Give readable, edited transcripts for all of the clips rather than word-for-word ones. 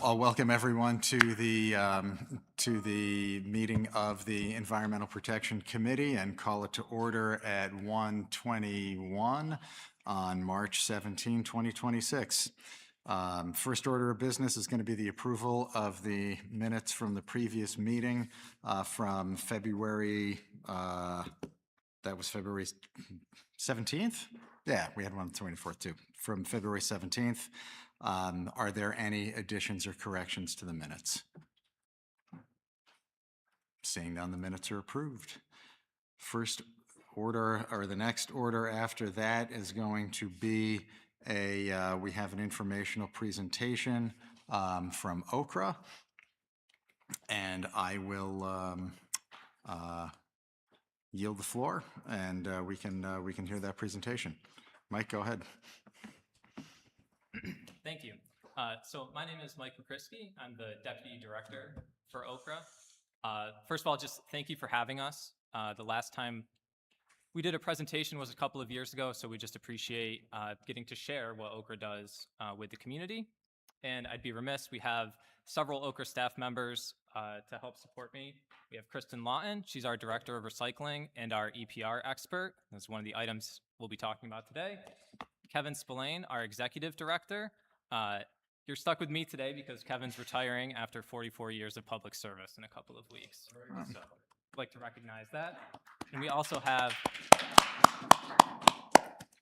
I'll welcome everyone to the meeting of the Environmental Protection Committee and call it to order at 1:21 on March 17, 2026. First order of business is going to be the approval of the minutes from the previous meeting from February, that was February 17th? Yeah, we had one on the 24th too, from February 17th. Are there any additions or corrections to the minutes? Seeing none, the minutes are approved. First order, or the next order after that, is going to be we have an informational presentation from Okra, and I will yield the floor, and we can hear that presentation. Mike, go ahead. Thank you. So my name is Mike McCrisky. I'm the Deputy Director for Okra. First of all, just thank you for having us. The last time we did a presentation was a couple of years ago, so we just appreciate getting to share what Okra does with the community. And I'd be remiss, we have several Okra staff members to help support me. We have Kristen Lawton, she's our Director of Recycling and our EPR expert. That's one of the items we'll be talking about today. Kevin Spillane, our Executive Director. You're stuck with me today because Kevin's retiring after 44 years of public service in a couple of weeks. So I'd like to recognize that. And we also have,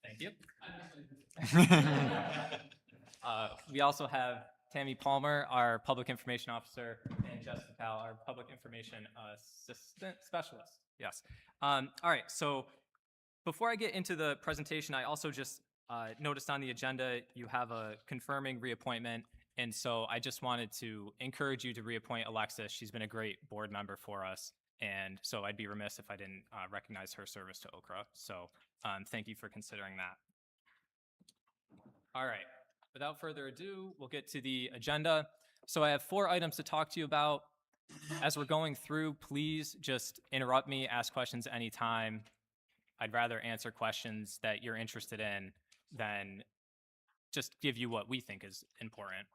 thank you. We also have Tammy Palmer, our Public Information Officer, and Jessica Powell, our Public Information Assistant Specialist. Yes. All right, so before I get into the presentation, I also just noticed on the agenda you have a confirming reappointment, and so I just wanted to encourage you to reappoint Alexis. She's been a great board member for us, and so I'd be remiss if I didn't recognize her service to Okra. So thank you for considering that. All right, without further ado, we'll get to the agenda. So I have 4 items to talk to you about. As we're going through, please just interrupt me, ask questions anytime. I'd rather answer questions that you're interested in than just give you what we think is important.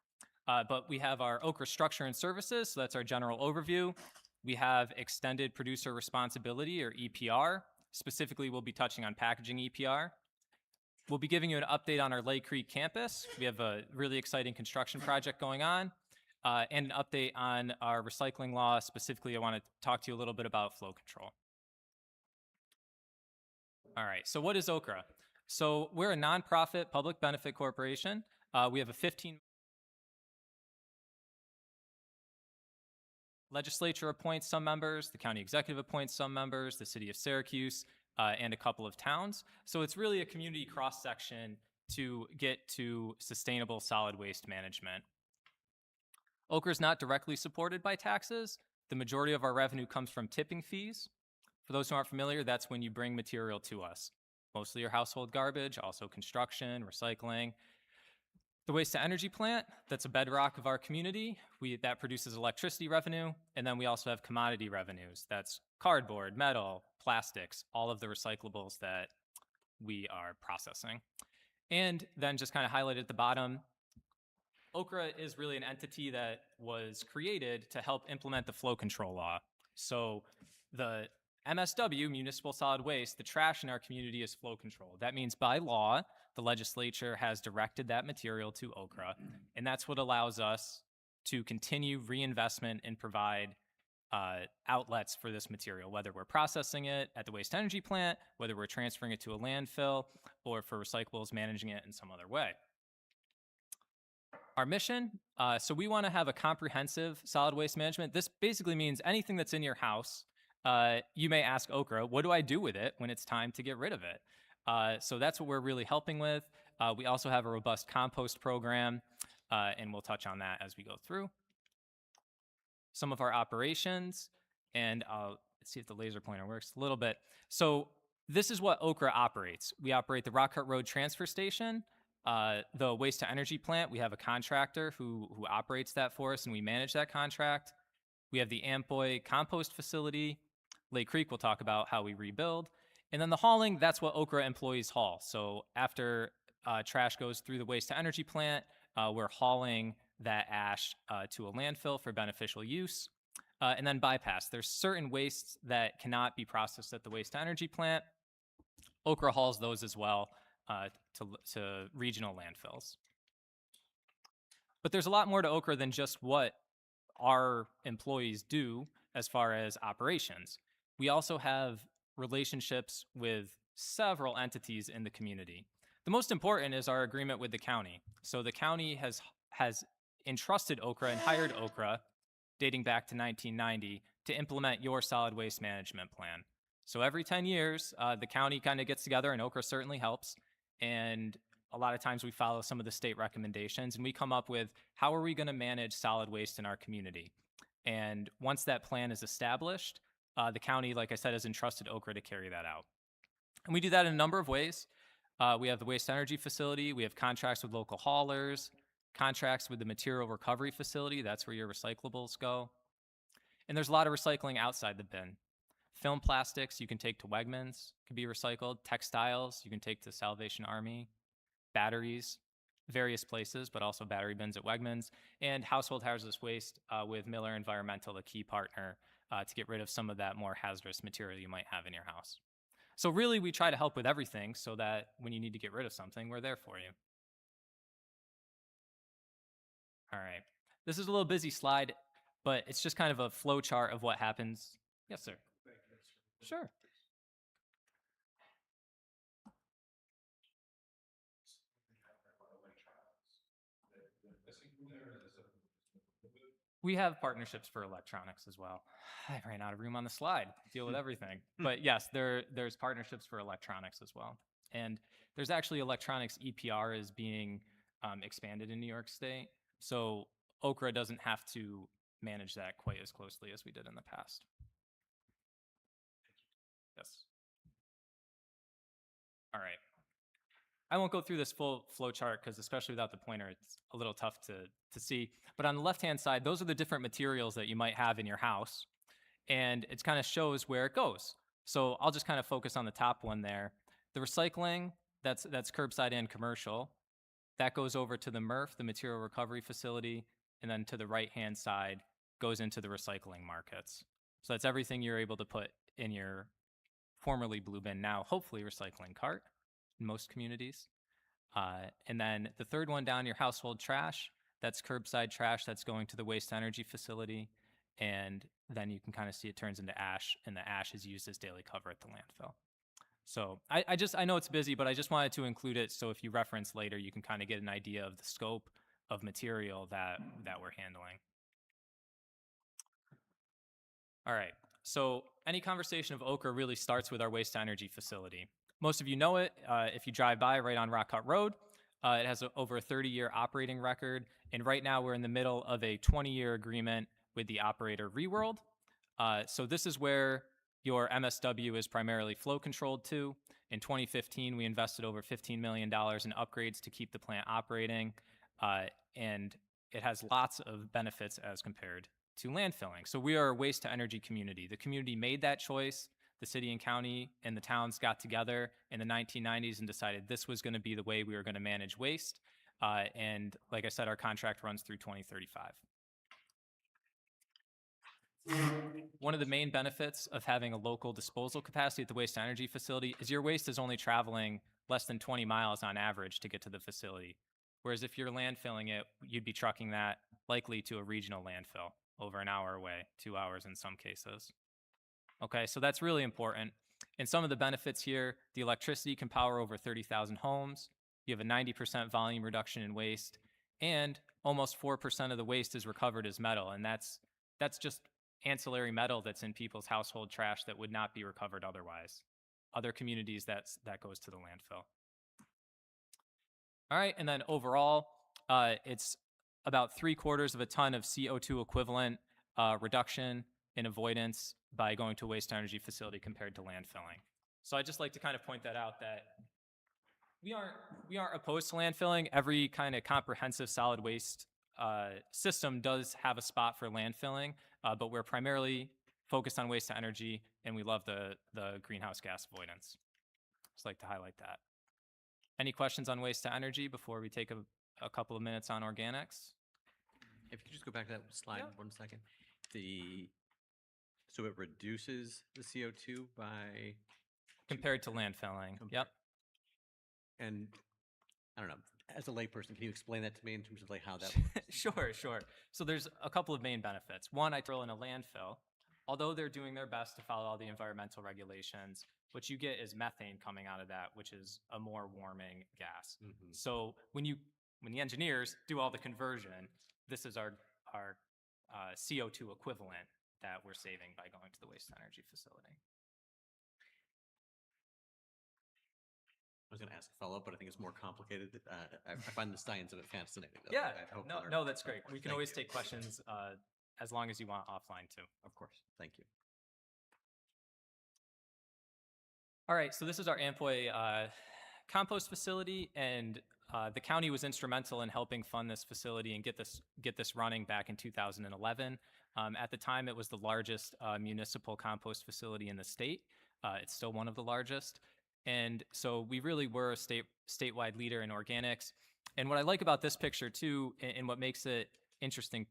But we have our Okra structure and services, so that's our general overview. We have extended producer responsibility, or EPR. Specifically, we'll be touching on packaging EPR. We'll be giving you an update on our Lake Creek campus. We have a really exciting construction project going on, and an update on our recycling law. Specifically, I want to talk to you a little bit about flow control. All right, so what is Okra? So we're a nonprofit public benefit corporation. We have a 15 legislature appoints some members, the county executive appoints some members, the city of Syracuse, and a couple of towns. So it's really a community cross-section to get to sustainable solid waste management. Okra is not directly supported by taxes. The majority of our revenue comes from tipping fees. For those who aren't familiar, that's when you bring material to us. Mostly your household garbage, also construction, recycling. The waste-to-energy plant, that's a bedrock of our community. That produces electricity revenue, and then we also have commodity revenues. That's cardboard, metal, plastics, all of the recyclables that we are processing. And then just kind of highlighted at the bottom, Okra is really an entity that was created to help implement the flow control law. So the MSW, municipal solid waste, the trash in our community is flow controlled. That means by law, the legislature has directed that material to Okra, and that's what allows us to continue reinvestment and provide outlets for this material, whether we're processing it at the waste-to-energy plant, whether we're transferring it to a landfill, or for recyclables, managing it in some other way. Our mission, so we want to have a comprehensive solid waste management. This basically means anything that's in your house, you may ask Okra, what do I do with it when it's time to get rid of it? So that's what we're really helping with. We also have a robust compost program, and we'll touch on that as we go through. Some of our operations, and let's see if the laser pointer works a little bit. So this is what Okra operates. We operate the Rock Cut Road Transfer Station, the waste-to-energy plant. We have a contractor who operates that for us, and we manage that contract. We have the Amboy compost facility. Lake Creek, we'll talk about how we rebuild. And then the hauling, that's what Okra employees haul. So after trash goes through the waste-to-energy plant, we're hauling that ash to a landfill for beneficial use, and then bypass. There's certain wastes that cannot be processed at the waste energy plant. Okra hauls those as well to regional landfills. But there's a lot more to Okra than just what our employees do as far as operations. We also have relationships with several entities in the community. The most important is our agreement with the county. So the county has entrusted Okra and hired Okra dating back to 1990 to implement your solid waste management plan. So every 10 years, the county kind of gets together, and Okra certainly helps. And a lot of times we follow some of the state recommendations, and we come up with how are we going to manage solid waste in our community. And once that plan is established, the county, like I said, has entrusted Okra to carry that out. And we do that in a number of ways. We have the waste energy facility. We have contracts with local haulers, contracts with the material recovery facility. That's where your recyclables go. And there's a lot of recycling outside the bin. Film plastics you can take to Wegmans, can be recycled. Textiles you can take to Salvation Army. Batteries, various places, but also battery bins at Wegmans. And household hazardous waste with Miller Environmental, a key partner, to get rid of some of that more hazardous material you might have in your house. So really, we try to help with everything so that when you need to get rid of something, we're there for you. All right. This is a little busy slide, but it's just kind of a flow chart of what happens. Yes, sir. Sure. We have partnerships for electronics as well. I ran out of room on the slide to deal with everything. But yes, there's partnerships for electronics as well. And there's actually electronics EPR is being expanded in New York State. So Okra doesn't have to manage that quite as closely as we did in the past. Yes. All right. I won't go through this full flow chart because especially without the pointer, it's a little tough to see. But on the left-hand side, those are the different materials that you might have in your house. And it kind of shows where it goes. So I'll just kind of focus on the top one there. The recycling, that's curbside and commercial. That goes over to the MRF, the material recovery facility, and then to the right-hand side goes into the recycling markets. So that's everything you're able to put in your formerly blue bin, now hopefully recycling cart in most communities. And then the third one down, your household trash, that's curbside trash that's going to the waste energy facility. And then you can kind of see it turns into ash, and the ash is used as daily cover at the landfill. So I know it's busy, but I just wanted to include it so if you reference later, you can kind of get an idea of the scope of material that we're handling. All right. So any conversation of Okra really starts with our waste to energy facility. Most of you know it if you drive by right on Rock Cut Road. It has over a 30-year operating record. And right now we're in the middle of a 20-year agreement with the operator Reworld. So this is where your MSW is primarily flow controlled to. In 2015, we invested over $15 million in upgrades to keep the plant operating. And it has lots of benefits as compared to landfilling. So we are a waste to energy community. The community made that choice. The city and county and the towns got together in the 1990s and decided this was going to be the way we were going to manage waste. And like I said, our contract runs through 2035. One of the main benefits of having a local disposal capacity at the waste energy facility is your waste is only traveling less than 20 miles on average to get to the facility. Whereas if you're landfilling it, you'd be trucking that likely to a regional landfill over an hour away, 2 hours in some cases. Okay, so that's really important. And some of the benefits here, the electricity can power over 30,000 homes. You have a 90% volume reduction in waste, and almost 4% of the waste is recovered as metal. And that's just ancillary metal that's in people's household trash that would not be recovered otherwise. Other communities, that goes to the landfill. All right, and then overall, it's about 3/4 of a ton of CO2 equivalent reduction in avoidance by going to a waste energy facility compared to landfilling. So I just like to kind of point that out that we aren't opposed to landfilling. Every kind of comprehensive solid waste system does have a spot for landfilling, but we're primarily focused on waste to energy, and we love the greenhouse gas avoidance. Just like to highlight that. Any questions on waste to energy before we take a couple of minutes on organics? If you could just go back to that slide Yeah. 1 second. So it reduces the CO2 by, Compared to landfilling. Compared. Yep. and I don't know, as a layperson, can you explain that to me in terms of like how that works? Sure. So there's a couple of main benefits. One, I throw in a landfill. Although they're doing their best to follow all the environmental regulations, what you get is methane coming out of that, which is a more warming gas. Mhm. So when the engineers do all the conversion, this is our CO2 equivalent that we're saving by going to the waste energy facility. I was going to ask a follow-up, but I think it's more complicated. I find the science of it fascinating. Though. Yeah, I hope no, that's great. We can Thank always you. take questions as long as you want offline too. Of course. Thank you. All right, so this is our Amphoy compost facility, and the county was instrumental in helping fund this facility and get this running back in 2011. At the time, it was the largest municipal compost facility in the state. It's still one of the largest, and so we really were a statewide leader in organics. And what I like about this picture too, and what makes it interesting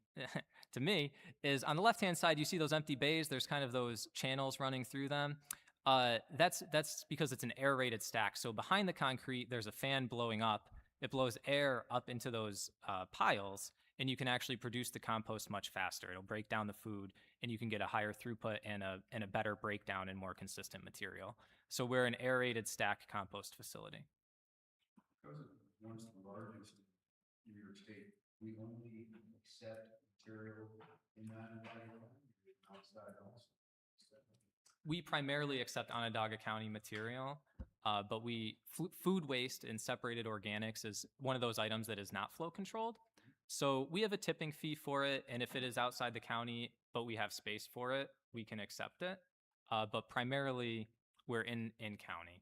to me, is on the left-hand side, you see those empty bays. There's kind of those channels running through them. That's because it's an aerated stack. So behind the concrete, there's a fan blowing up. It blows air up into those piles, and you can actually produce the compost much faster. It'll break down the food, and you can get a higher throughput and a better breakdown and more consistent material. So we're an aerated stack compost facility. Because it's one of the largest in your state, we only accept material in Onondaga County, outside also. We primarily accept Onondaga County material, but food waste and separated organics is one of those items that is not flow controlled. So we have a tipping fee for it, and if it is outside the county, but we have space for it, we can accept it. But primarily, we're in county.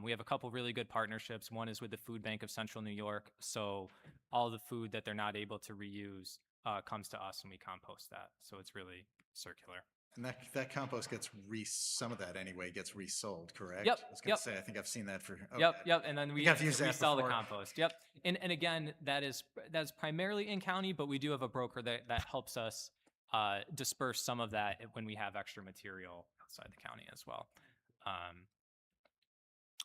We have a couple really good partnerships. One is with the Food Bank of Central New York, so all the food that they're not able to reuse comes to us, and we compost that. So it's really circular. And that compost gets some of that anyway gets resold, correct? Yep, I was going to say, I think I've seen that for. Yep. And then we have used that resell the before. compost. Yep. And again, that's primarily in county, but we do have a broker that helps us disperse some of that when we have extra material outside the county as well.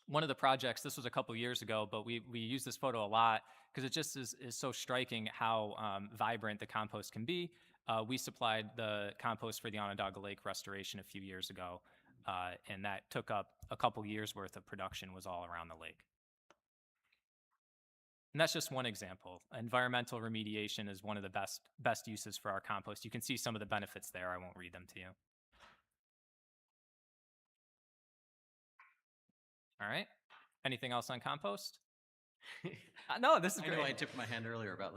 One of the projects, this was a couple years ago, but we use this photo a lot because it just is so striking how vibrant the compost can be. We supplied the compost for the Onondaga Lake restoration a few years ago, and that took up a couple years worth of production, was all around the lake. And that's just one example. Environmental remediation is one of the best uses for our compost. You can see some of the benefits there. I won't read them to you. All right. Anything else on compost? No, this is great. I know I tipped my hand earlier about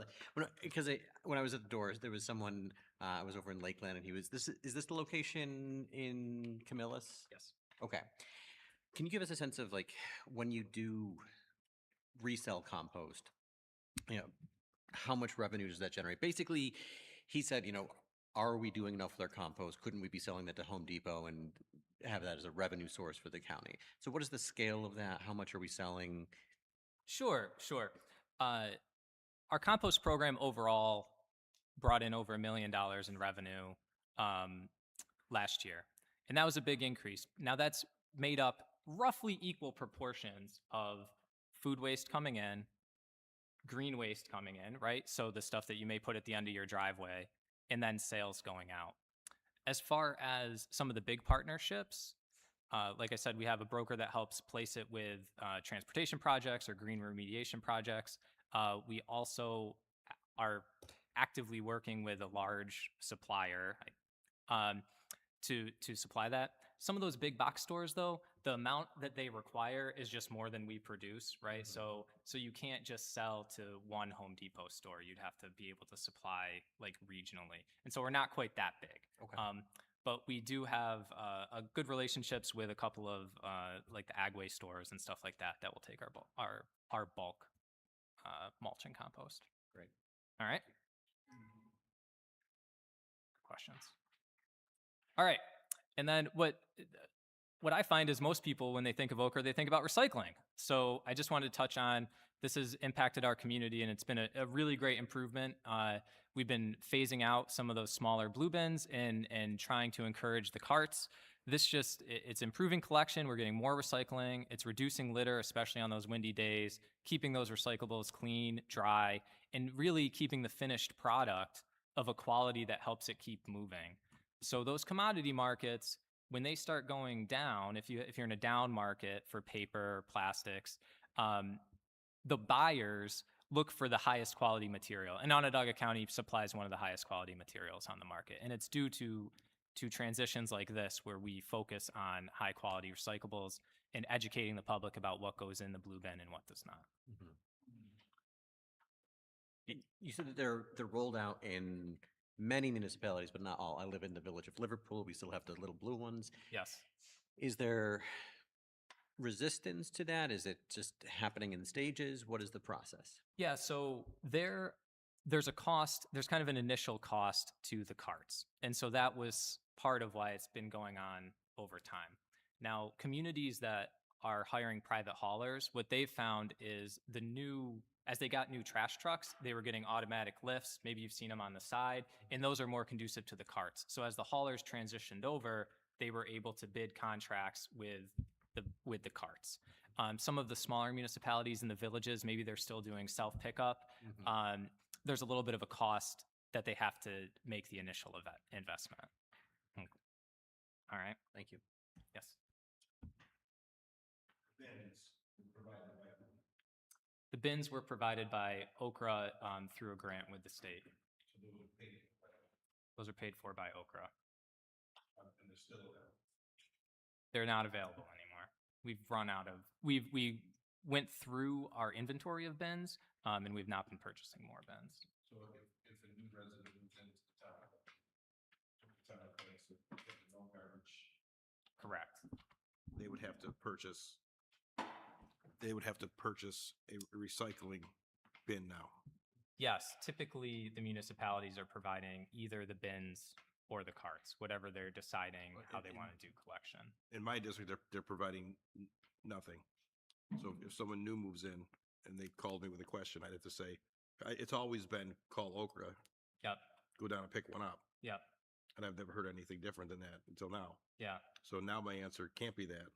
because when I was at the doors, there was someone. I was over in Lakeland, and he was. Is this the location in Camillus? Yes. Okay. Can you give us a sense of like when you do resell compost, how much revenue does that generate? Basically, he said, are we doing enough with our compost? Couldn't we be selling that to Home Depot and have that as a revenue source for the county? So what is the scale of that? How much are we selling? Sure. Our compost program overall brought in over $1 million in revenue last year, and that was a big increase. Now that's made up roughly equal proportions of food waste coming in, green waste coming in, right? So the stuff that you may put at the end of your driveway, and then sales going out. As far as some of the big partnerships, like I said, we have a broker that helps place it with transportation projects or green remediation projects. We also are actively working with a large supplier to supply that. Some of those big box stores, though, the amount that they require is just more than we produce, right? So you can't just sell to one Home Depot store. You'd have to be able to supply like regionally, and so we're not quite that big. Okay. But we do have good relationships with a couple of like the ag waste stores and stuff like that will take our bulk mulch and compost. Great. All right. Questions? All right. And then what I find is most people, when they think of ochre, they think about recycling. So I just wanted to touch on This has impacted our community, and it's been a really great improvement. We've been phasing out some of those smaller blue bins and trying to encourage the carts. It's improving collection. We're getting more recycling. It's reducing litter, especially on those windy days, keeping those recyclables clean, dry, and really keeping the finished product of a quality that helps it keep moving. So those commodity markets, when they start going down, if you're in a down market for paper, plastics, the buyers look for the highest quality material. And Onondaga County supplies one of the highest quality materials on the market. And it's due to transitions like this, where we focus on high quality recyclables and educating the public about what goes in the blue bin and what does not. You said that they're rolled out in many municipalities, but not all. I live in the village of Liverpool. We still have the little blue ones. Yes. Is there resistance to that? Is it just happening in stages? What is the process? Yeah, so there's a cost, there's kind of an initial cost to the carts. And so that was part of why it's been going on over time. Now, communities that are hiring private haulers, what they've found is as they got new trash trucks, they were getting automatic lifts. Maybe you've seen them on the side, and those are more conducive to the carts. So as the haulers transitioned over, they were able to bid contracts with the carts. Some of the smaller municipalities in the villages, maybe they're still doing self pickup. There's a little bit of a cost that they have to make the initial investment. All right. Thank you. Yes. The bins were provided by Okra through a grant with the state. Those are paid for by Okra. They're not available anymore. We've run out of. We went through our inventory of bins, and we've not been purchasing more bins. So if a new resident moves into the town collects no garbage. Correct. They would have to purchase a recycling bin now. Yes, typically the municipalities are providing either the bins or the carts, whatever they're deciding how they want to do collection. In my district, they're providing nothing. So if someone new moves in and they called me with a question, I'd have to say, it's always been call Okra, Yep. go down and pick one up. Yep. And I've never heard anything different than that until now. Yeah. So now my answer can't be that.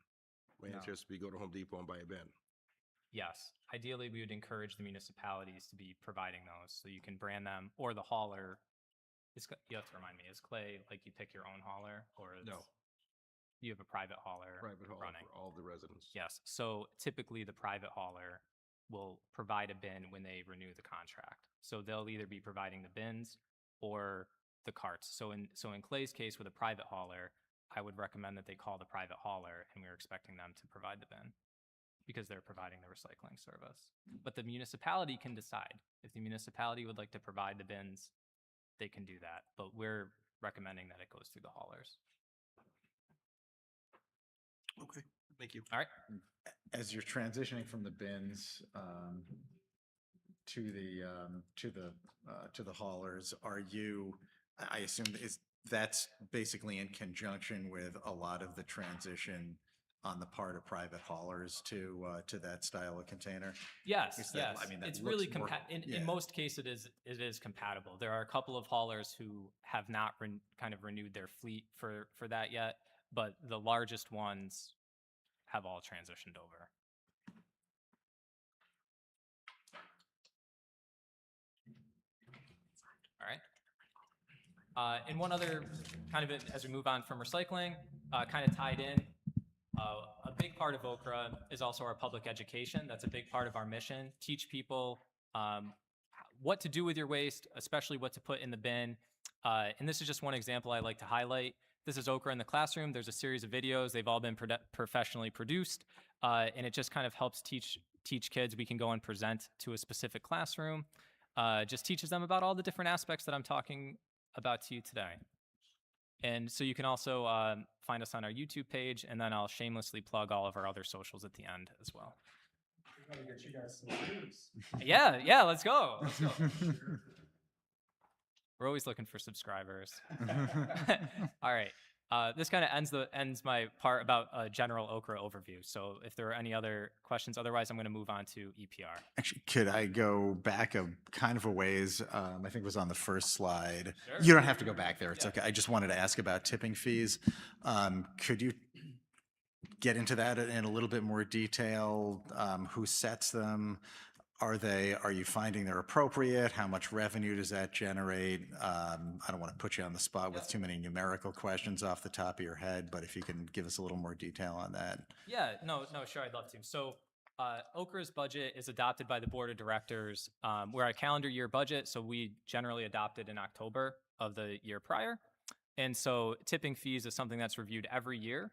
My No. answer has to be go to Home Depot and buy a bin. Yes. Ideally, we would encourage the municipalities to be providing those so you can brand them, or the hauler. You have to remind me, is Clay like you pick your own hauler, or No. you have a private hauler Private haul running? for all the residents. Yes. So typically the private hauler will provide a bin when they renew the contract. So they'll either be providing the bins or the carts. So in Clay's case with a private hauler, I would recommend that they call the private hauler, and we're expecting them to provide the bin because they're providing the recycling service. But the municipality can decide. If the municipality would like to provide the bins, they can do that. But we're recommending that it goes through the haulers. Okay, thank you. All right. As you're transitioning from the bins to the haulers, are you? I assume that's basically in conjunction with a lot of the transition on the part of private haulers to that style of container. Yes, Is that- yes. I mean, that It's looks really more- in yeah. most cases it is compatible. There are a couple of haulers who have not kind of renewed their fleet for that yet, but the largest ones have all transitioned over. All right. And one other kind of, as we move on from recycling, kind of tied in, a big part of Okra is also our public education. That's a big part of our mission. Teach people what to do with your waste, especially what to put in the bin. And this is just one example I like to highlight. This is Okra in the classroom. There's a series of videos. They've all been professionally produced. And it just kind of helps teach kids. We can go and present to a specific classroom. Just teaches them about all the different aspects that I'm talking about to you today. And so you can also find us on our YouTube page, and then I'll shamelessly plug all of our other socials at the end as well. We gotta get you guys some views. Yeah, let's go. We're always looking for subscribers. All right. This kind of ends my part about a general Okra overview. So if there are any other questions, otherwise I'm going to move on to EPR. Actually, could I go back a kind of a ways? I think it was on the first slide. Sure. You don't have to go back there. It's Yeah. okay. I just wanted to ask about tipping fees. Could you get into that in a little bit more detail? Who sets them? Are you finding they're appropriate? How much revenue does that generate? I don't want to put you on the spot with too many numerical questions off the top of your head, but if you can give us a little more detail on that. Yeah, no, sure, I'd love to. So Okra's budget is adopted by the board of directors. We're a calendar year budget, so we generally adopt it in October of the year prior. And so tipping fees is something that's reviewed every year.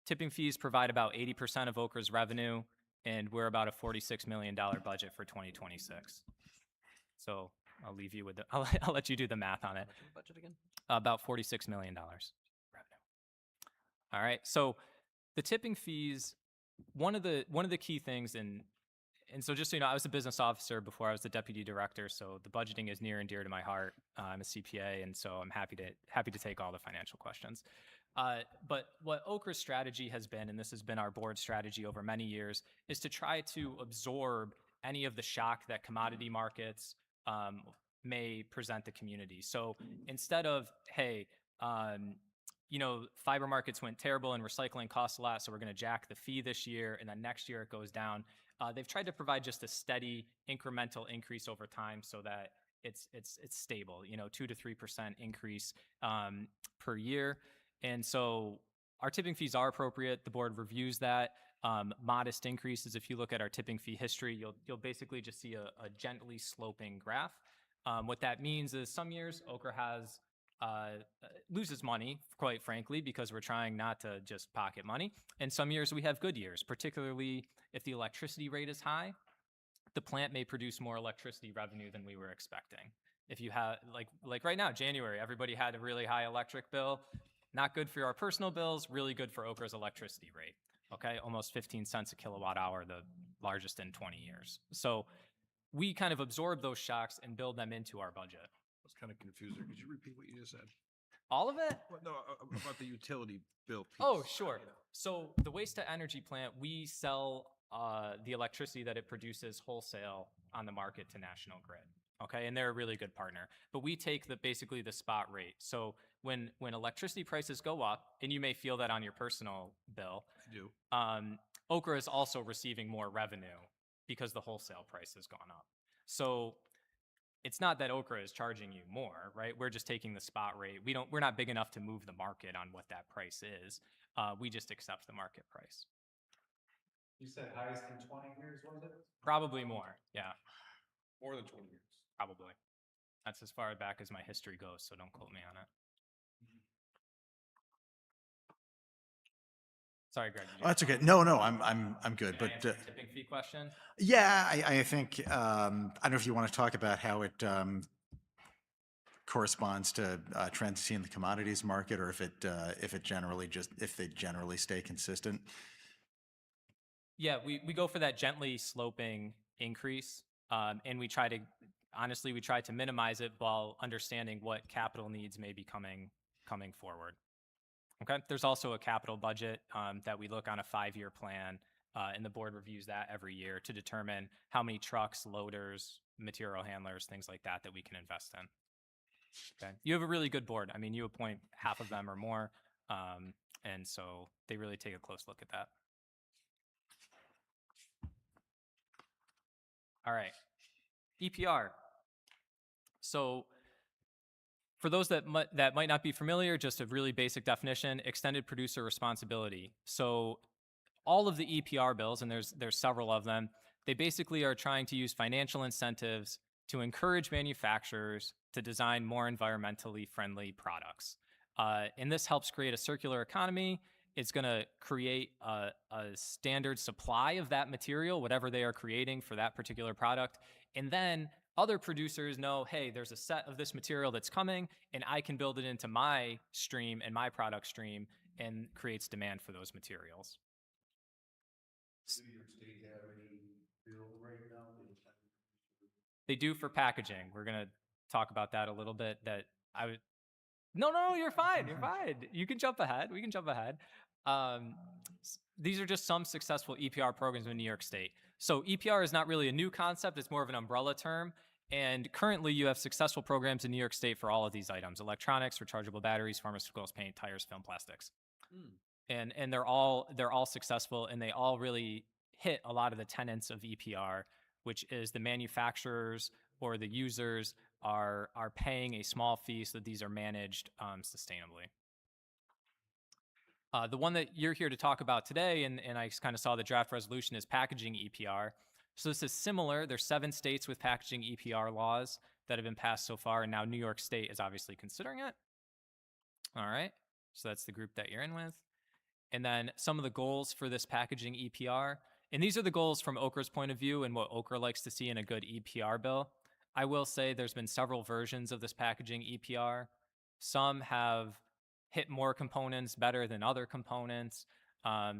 Tipping fees provide about 80% of Okra's revenue, and we're about a $46 million budget for 2026. So I'll leave you with I'll let you do the math on it. Budget again? About $46 million revenue. All right. So the tipping fees, one of the key things, and so just so you know, I was a business officer before I was the deputy director, so the budgeting is near and dear to my heart. I'm a CPA, and so I'm happy to take all the financial questions. But what Okra's strategy has been, and this has been our board strategy over many years, is to try to absorb any of the shock that commodity markets may present the community. So instead of, hey, fiber markets went terrible and recycling costs a lot, so we're going to jack the fee this year, and then next year it goes down. They've tried to provide just a steady incremental increase over time so that it's stable, 2 to 3% increase per year. And so our tipping fees are appropriate. The board reviews that. Modest increases. If you look at our tipping fee history, you'll basically just see a gently sloping graph. What that means is some years Okra has loses money, quite frankly, because we're trying not to just pocket money. And some years we have good years, particularly if the electricity rate is high. The plant may produce more electricity revenue than we were expecting. If you have, like right now, January, everybody had a really high electric bill. Not good for our personal bills, really good for Okra's electricity rate. Okay, almost 15 cents a kilowatt hour, the largest in 20 years. So we kind of absorb those shocks and build them into our budget. I was kind of confused there. Could you repeat what you just said? All of it? Well, no, about the utility bill piece. Oh, sure. So the waste to energy plant, we sell the electricity that it produces wholesale on the market to National Grid. Okay, and they're a really good partner. But we take basically the spot rate. So when electricity prices go up, and you may feel that on your personal bill, I do. Okra is also receiving more revenue because the wholesale price has gone up. So it's not that Okra is charging you more, right? We're just taking the spot rate. We're not big enough to move the market on what that price is. We just accept the market price. You said highest in 20 years, was it? Probably more. Yeah, More than 20 years. probably. That's as far back as my history goes, so don't quote me on it. Sorry, Greg. Oh, that's okay. No, I'm good. Did I But answer your tipping fee question? yeah, I think I don't know if you want to talk about how it corresponds to trends in the commodities market, or if they generally stay consistent. Yeah, we go for that gently sloping increase, and we try to minimize it while understanding what capital needs may be coming forward. Okay, there's also a capital budget that we look on a 5-year plan, and the board reviews that every year to determine how many trucks, loaders, material handlers, things like that we can invest in. Okay, you have a really good board. I mean, you appoint half of them or more, and so they really take a close look at that. All right, EPR. So for those that might not be familiar, just a really basic definition: extended producer responsibility. So all of the EPR bills, and there's several of them, they basically are trying to use financial incentives to encourage manufacturers to design more environmentally friendly products. And this helps create a circular economy. It's going to create a standard supply of that material, whatever they are creating for that particular product. And then other producers know, hey, there's a set of this material that's coming, and I can build it into my stream and my product stream, and creates demand for those materials. Do your state have any bill right now? They do for packaging. We're going to talk about that a little bit. No, you're fine. You're fine. You can jump ahead. We can jump ahead. These are just some successful EPR programs in New York State. So EPR is not really a new concept. It's more of an umbrella term. And currently you have successful programs in New York State for all of these items: electronics, rechargeable batteries, pharmaceuticals, paint, tires, film, plastics. And they're all successful, and they all really hit a lot of the tenets of EPR, which is the manufacturers or the users are paying a small fee so that these are managed sustainably. The one that you're here to talk about today, and I kind of saw the draft resolution, is packaging EPR. So this is similar. There's 7 states with packaging EPR laws that have been passed so far, and now New York State is obviously considering it. All right, so that's the group that you're in with. And then some of the goals for this packaging EPR, and these are the goals from Okra's point of view and what Okra likes to see in a good EPR bill. I will say there's been several versions of this packaging EPR. Some have hit more components better than other components.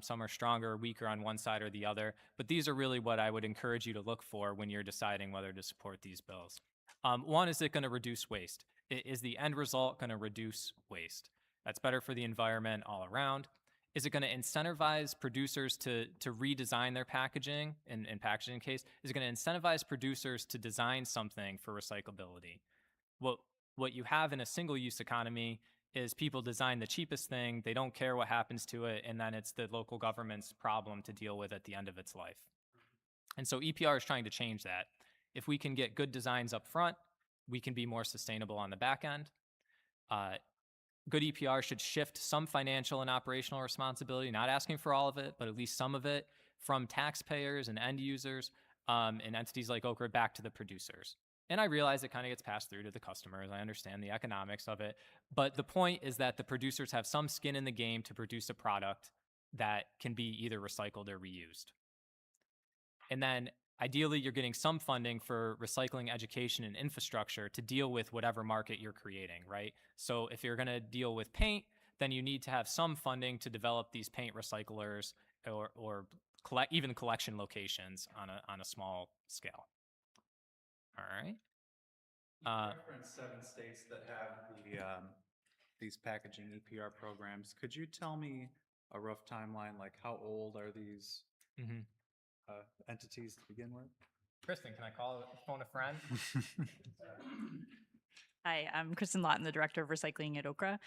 Some are stronger or weaker on one side or the other. But these are really what I would encourage you to look for when you're deciding whether to support these bills. One, is it going to reduce waste? Is the end result going to reduce waste? That's better for the environment all around. Is it going to incentivize producers to redesign their packaging, in packaging case? Is it going to incentivize producers to design something for recyclability? What you have in a single-use economy is people design the cheapest thing, they don't care what happens to it, and then it's the local government's problem to deal with at the end of its life. And so EPR is trying to change that. If we can get good designs up front, we can be more sustainable on the back end. Good EPR should shift some financial and operational responsibility, not asking for all of it, but at least some of it, from taxpayers and end users and entities like Okra back to the producers. And I realize it kind of gets passed through to the customers. I understand the economics of it. But the point is that the producers have some skin in the game to produce a product that can be either recycled or reused. And then ideally, you're getting some funding for recycling education and infrastructure to deal with whatever market you're creating, right? So if you're going to deal with paint, then you need to have some funding to develop these paint recyclers or even collection locations on a small scale. All right. You referenced 7 states that have these packaging EPR programs. Could you tell me a rough timeline, like how old are these entities to begin with? Kristen, can I phone a friend? Hi, I'm Kristen Lawton, the Director of Recycling at Okra.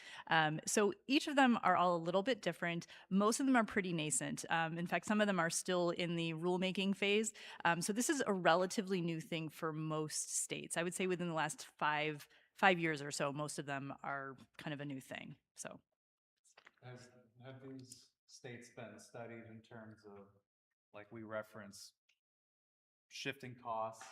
So each of them are all a little bit different. Most of them are pretty nascent. In fact, some of them are still in the rulemaking phase. So this is a relatively new thing for most states. I would say within the last five years or so, most of them are kind of a new thing. So Have these states been studied in terms of, like we reference, shifting costs,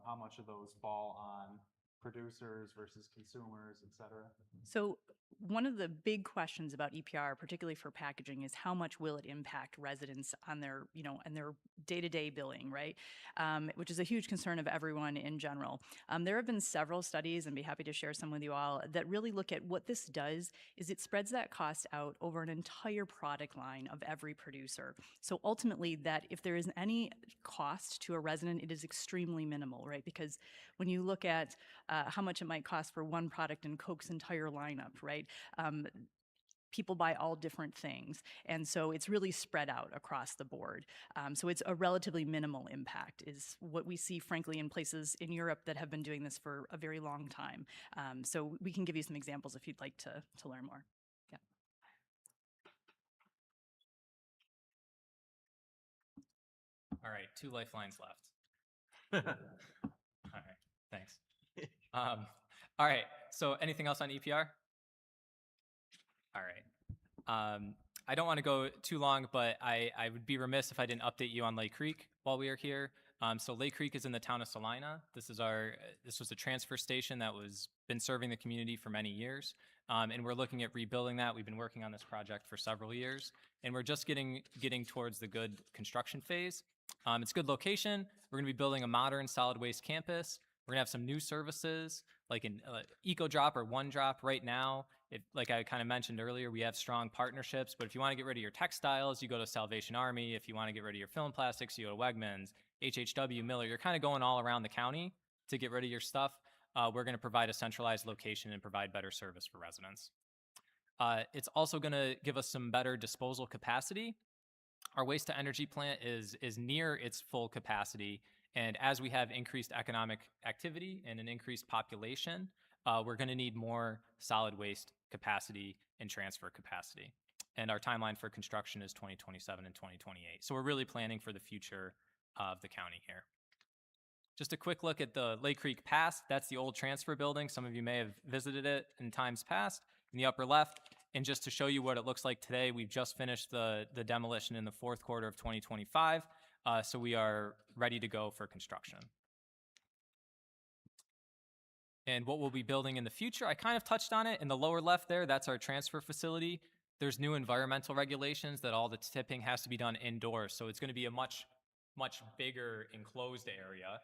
how much of those fall on producers versus consumers, et cetera? So one of the big questions about EPR, particularly for packaging, is how much will it impact residents on their, on their day-to-day billing, right? Which is a huge concern of everyone in general. There have been several studies, and I'd be happy to share some with you all, that really look at what this does is it spreads that cost out over an entire product line of every producer. So ultimately, that if there is any cost to a resident, it is extremely minimal, right? Because when you look at how much it might cost for one product in Coke's entire lineup, right? People buy all different things. And so it's really spread out across the board. So it's a relatively minimal impact is what we see, frankly, in places in Europe that have been doing this for a very long time. So we can give you some examples if you'd like to learn more. Yeah. All right, 2 lifelines left. All right, thanks. All right, so anything else on EPR? All right. I don't want to go too long, but I would be remiss if I didn't update you on Lake Creek while we are here. So Lake Creek is in the town of Salina. This was a transfer station that been serving the community for many years. And we're looking at rebuilding that. We've been working on this project for several years, and we're just getting towards the good construction phase. It's a good location. We're going to be building a modern solid waste campus. We're gonna have some new services like an Eco Drop or One Drop right now. Like I kind of mentioned earlier, we have strong partnerships, but if you want to get rid of your textiles, you go to Salvation Army. If you want to get rid of your film plastics, you go to Wegmans, HHW, Miller. You're kind of going all around the county to get rid of your stuff. we're going to provide a centralized location and provide better service for residents. It's also going to give us some better disposal capacity. Our waste to energy plant is near its full capacity. And as we have increased economic activity and an increased population, we're going to need more solid waste capacity and transfer capacity. And our timeline for construction is 2027 and 2028. So we're really planning for the future of the county here. Just a quick look at the Lake Creek Pass. That's the old transfer building. Some of you may have visited it in times past. In the upper left, and just to show you what it looks like today, we've just finished the demolition in the fourth quarter of 2025. So we are ready to go for construction. And what we'll be building in the future, I kind of touched on it. In the lower left there, that's our transfer facility. There's new environmental regulations that all the tipping has to be done indoors. So it's going to be a much bigger enclosed area.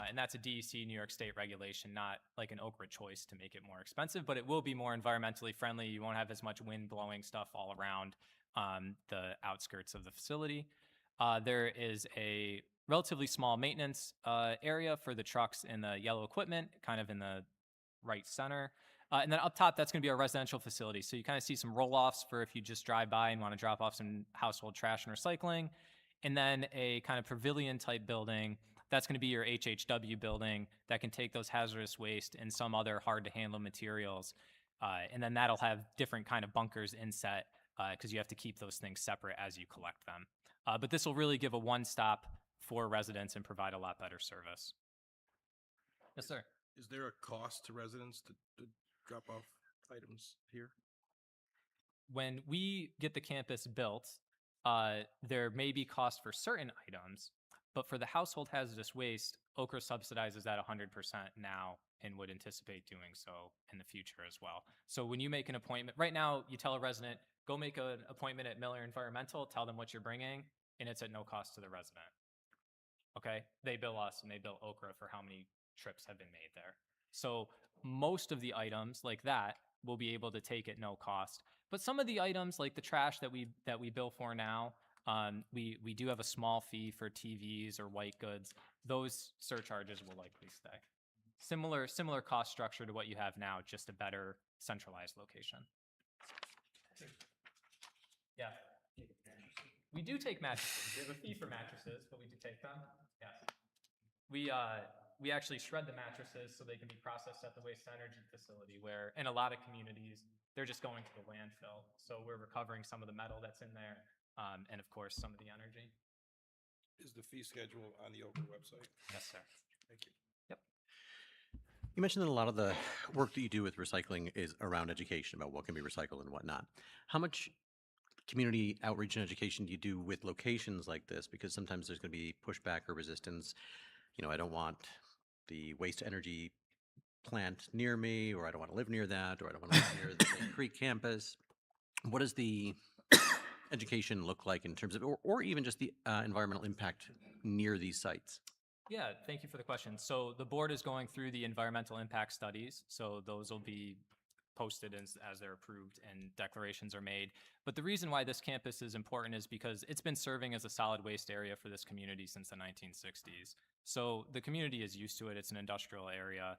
And that's a DEC New York State regulation, not like an Okra choice to make it more expensive, but it will be more environmentally friendly. You won't have as much wind blowing stuff all around the outskirts of the facility. There is a relatively small maintenance area for the trucks and the yellow equipment, kind of in the right center. And then up top, that's going to be our residential facility. So you kind of see some roll-offs for if you just drive by and want to drop off some household trash and recycling. And then a kind of pavilion type building. That's going to be your HHW building that can take those hazardous waste and some other hard to handle materials. And then that'll have different kind of bunkers inset because you have to keep those things separate as you collect them. But this will really give a one-stop for residents and provide a lot better service. Yes, sir. Is there a cost to residents to drop off items here? When we get the campus built, there may be cost for certain items, but for the household hazardous waste, Okra subsidizes that 100% now and would anticipate doing so in the future as well. So when you make an appointment, right now you tell a resident, go make an appointment at Miller Environmental, tell them what you're bringing, and it's at no cost to the resident. Okay? They bill us and they bill Okra for how many trips have been made there. So most of the items like that will be able to take at no cost. But some of the items like the trash that we bill for now, we do have a small fee for TVs or white goods. Those surcharges will likely stay. Similar cost structure to what you have now, just a better centralized location. Yeah. We do take mattresses. We have a fee for mattresses, but we do take them. Yes. We actually shred the mattresses so they can be processed at the waste energy facility where in a lot of communities, they're just going to the landfill. So we're recovering some of the metal that's in there and of course some of the energy. Is the fee schedule on the Okra website? Yes, sir. Thank you. Yep. You mentioned that a lot of the work that you do with recycling is around education about what can be recycled and whatnot. How much community outreach and education do you do with locations like this? Because sometimes there's going to be pushback or resistance. You know, I don't want the waste to energy plant near me, or I don't want to live near that, or I don't want to live near the Lake Creek campus. What does the education look like in terms of, or even just the environmental impact near these sites? Yeah, thank you for the question. So the board is going through the environmental impact studies. So those will be posted as they're approved and declarations are made. But the reason why this campus is important is because it's been serving as a solid waste area for this community since the 1960s. So the community is used to it. It's an industrial area.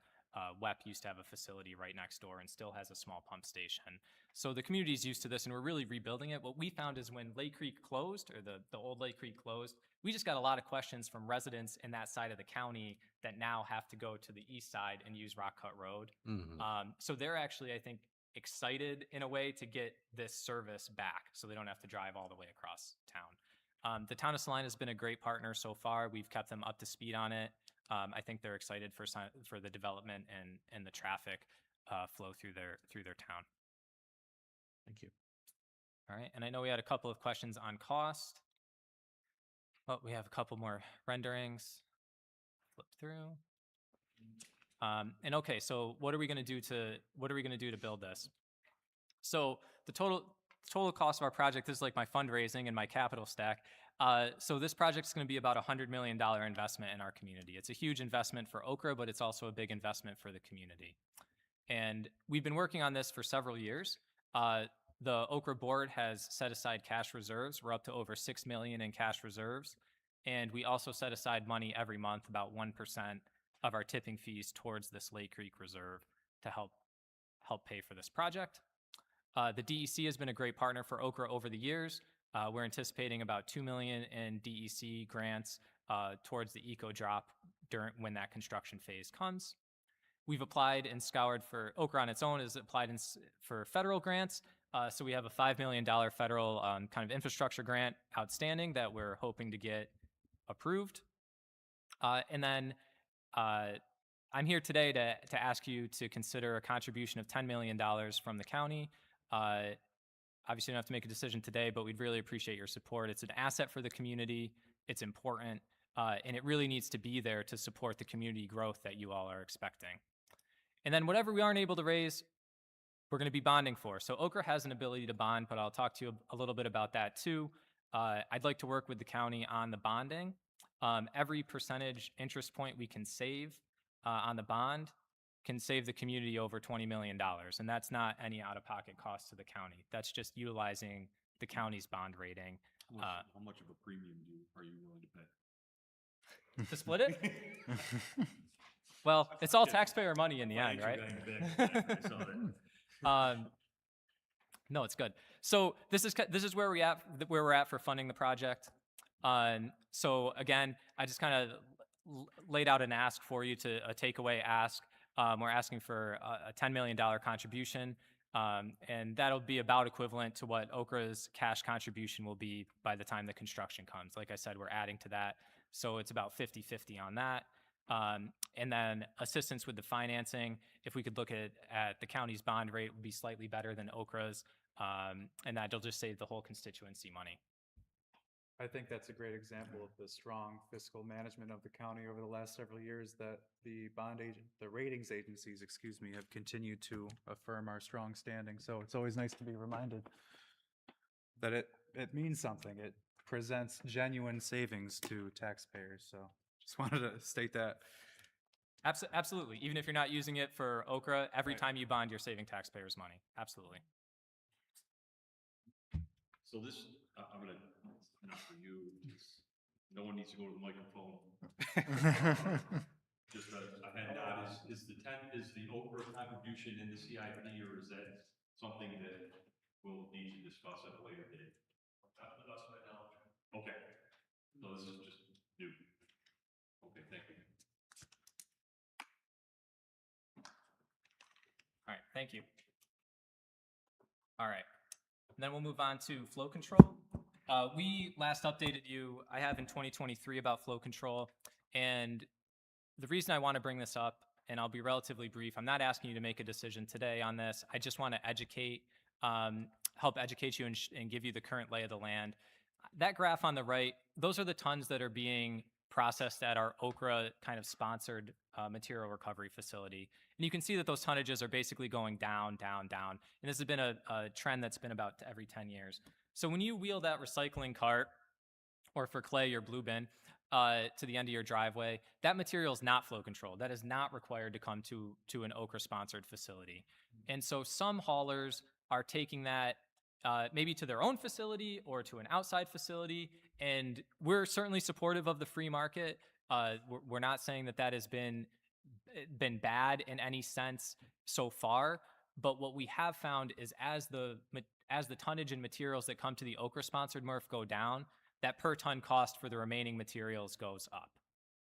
WEP used to have a facility right next door and still has a small pump station. So the community is used to this and we're really rebuilding it. What we found is when Lake Creek closed, or the old Lake Creek closed, we just got a lot of questions from residents in that side of the county that now have to go to the east side and use Rock Cut Road. Mm-hmm. So they're actually, I think, excited in a way to get this service back so they don't have to drive all the way across town. The town of Salina has been a great partner so far. We've kept them up to speed on it. I think they're excited for the development and the traffic flow through their town. Thank you. All right, and I know we had a couple of questions on cost. But we have a couple more renderings. Flip through. And okay, so what are we going to do to build this? So the total cost of our project, this is like my fundraising and my capital stack. So this project is going to be about $100 million investment in our community. It's a huge investment for Okra, but it's also a big investment for the community. And we've been working on this for several years. The Okra board has set aside cash reserves. We're up to over $6 million in cash reserves. And we also set aside money every month, about 1% of our tipping fees towards this Lake Creek Reserve to help pay for this project. The DEC has been a great partner for Okra over the years. We're anticipating about $2 million in DEC grants towards the eco drop when that construction phase comes. We've applied and scoured for Okra on its own is applied for federal grants. So we have a $5 million federal kind of infrastructure grant outstanding that we're hoping to get approved. And then I'm here today to ask you to consider a contribution of $10 million from the county. Obviously, you don't have to make a decision today, but we'd really appreciate your support. It's an asset for the community. It's important, and it really needs to be there to support the community growth that you all are expecting. And then whatever we aren't able to raise, we're going to be bonding for. So Okra has an ability to bond, but I'll talk to you a little bit about that too. I'd like to work with the county on the bonding. Every percentage interest point we can save on the bond can save the community over $20 million. And that's not any out-of-pocket cost to the county. That's just utilizing the county's bond rating. How much of a premium are you willing to pay? To split it? Well, it's all taxpayer money in the end, right? No, it's good. So this is where we're at for funding the project. So again, I just kind of laid out an ask for you a takeaway ask. We're asking for a $10 million contribution, and that'll be about equivalent to what Okra's cash contribution will be by the time the construction comes. Like I said, we're adding to that, so it's about 50-50 on that. And then assistance with the financing, if we could look at the county's bond rate, would be slightly better than Okra's, and that'll just save the whole constituency money. I think that's a great example of the strong fiscal management of the county over the last several years that the ratings agencies, have continued to affirm our strong standing. So it's always nice to be reminded that it means something. It presents genuine savings to taxpayers. So just wanted to state that. Absolutely. Even if you're not using it for Okra, every time you bond, you're saving taxpayers money. Absolutely. So this, I'm gonna, not for you, no one needs to go to the microphone. Just a head nod, is the Okra contribution in the CIP, or is that something that we'll need to discuss at a later date? Not to the best of my knowledge. Okay, so this is just new. Okay, thank you. All right, thank you. All right, and then we'll move on to flow control. We last updated you, I have in 2023 about flow control, and the reason I want to bring this up, and I'll be relatively brief, I'm not asking you to make a decision today on this. I just want to educate, help educate you and give you the current lay of the land. That graph on the right, those are the tons that are being processed at our Okra kind of sponsored material recovery facility. And you can see that those tonnages are basically going down, down, down. And this has been a trend that's been about every 10 years. So when you wheel that recycling cart, or for clay, your blue bin, to the end of your driveway, that material is not flow controlled. That is not required to come to an Okra-sponsored facility. And so some haulers are taking that maybe to their own facility or to an outside facility, and we're certainly supportive of the free market. We're not saying that has been bad in any sense so far, but what we have found is as the tonnage and materials that come to the Okra-sponsored MRF go down, that per ton cost for the remaining materials goes up,